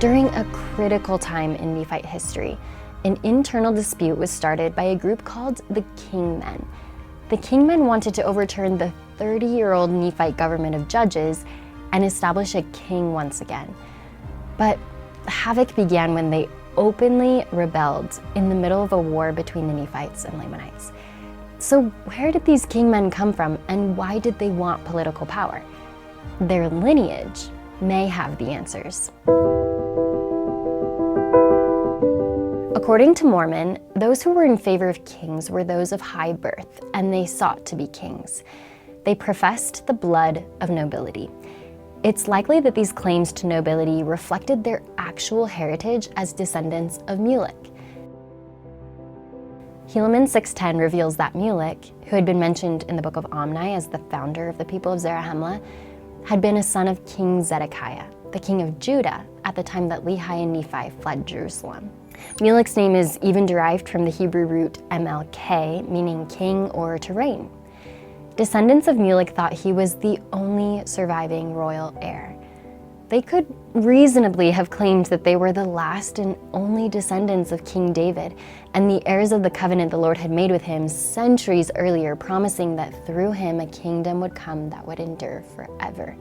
During a critical time in Nephite history, an internal dispute was started by a group called the Kingmen. The Kingmen wanted to overturn the 30-year-old Nephite government of judges and establish a king once again. But havoc began when they openly rebelled in the middle of a war between the Nephites and Lamanites. So where did these Kingmen come from, and why did they want political power? Their lineage may have the answers. According to Mormon, those who were in favor of kings were those of high birth, and they sought to be kings. They professed the blood of nobility. It's likely that these claims to nobility reflected their actual heritage as descendants of Mulek. Helaman 6:10 reveals that Mulek, who had been mentioned in the book of Omni as the founder of the people of Zarahemla, had been a son of King Zedekiah, the king of Judah, at the time that Lehi and Nephi fled Jerusalem. Mulek's name is even derived from the Hebrew root MLK, meaning king or to reign. Descendants of Mulek thought he was the only surviving royal heir. They could reasonably have claimed that they were the last and only descendants of King David and the heirs of the covenant the Lord had made with him centuries earlier, promising that through him a kingdom would come that would endure forever.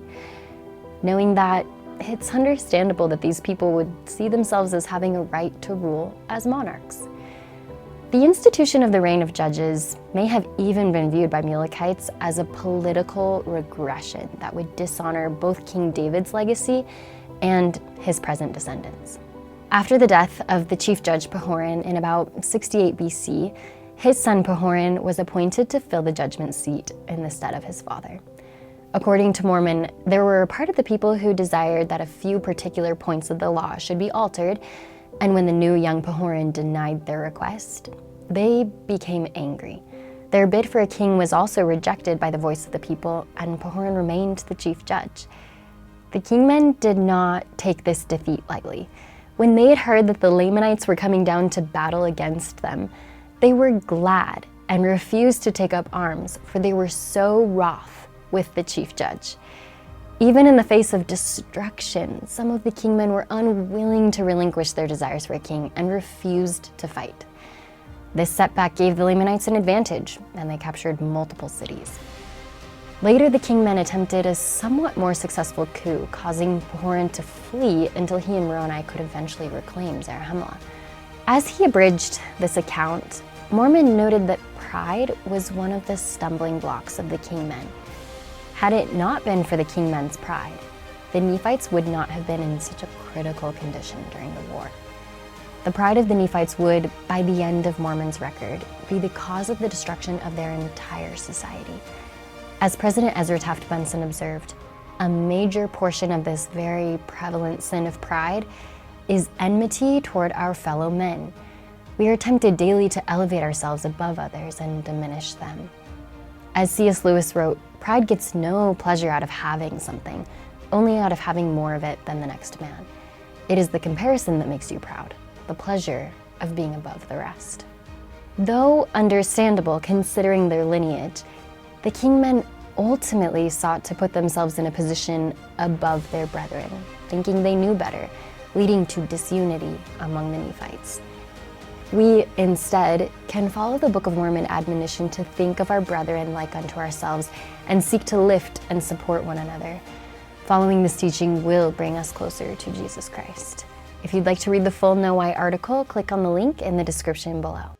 Knowing that, it's understandable that these people would see themselves as having a right to rule as monarchs. The institution of the reign of judges may have even been viewed by Mulekites as a political regression that would dishonor both King David's legacy and his present descendants. After the death of the chief judge Pahoran in about 68 BC, his son Pahoran was appointed to fill the judgment seat in the stead of his father. According to Mormon, there were a part of the people who desired that a few particular points of the law should be altered, and when the new young Pahoran denied their request, they became angry. Their bid for a king was also rejected by the voice of the people, and Pahoran remained the chief judge. The Kingmen did not take this defeat lightly. When they had heard that the Lamanites were coming down to battle against them, they were glad and refused to take up arms, for they were so wroth with the chief judge. Even in the face of destruction, some of the Kingmen were unwilling to relinquish their desires for a king and refused to fight. This setback gave the Lamanites an advantage, and they captured multiple cities. Later, the Kingmen attempted a somewhat more successful coup, causing Pahoran to flee until he and Moroni could eventually reclaim Zarahemla. As he abridged this account, Mormon noted that pride was one of the stumbling blocks of the Kingmen. Had it not been for the Kingmen's pride, the Nephites would not have been in such a critical condition during the war. The pride of the Nephites would, by the end of Mormon's record, be the cause of the destruction of their entire society. As President Ezra Taft Benson observed, a major portion of this very prevalent sin of pride is enmity toward our fellow men. We are tempted daily to elevate ourselves above others and diminish them. As C.S. Lewis wrote, pride gets no pleasure out of having something, only out of having more of it than the next man. It is the comparison that makes you proud, the pleasure of being above the rest. Though understandable considering their lineage, the Kingmen ultimately sought to put themselves in a position above their brethren, thinking they knew better, leading to disunity among the Nephites. We, instead, can follow the Book of Mormon admonition to think of our brethren like unto ourselves and seek to lift and support one another. Following this teaching will bring us closer to Jesus Christ. If you'd like to read the full KnoWhy article, click on the link in the description below.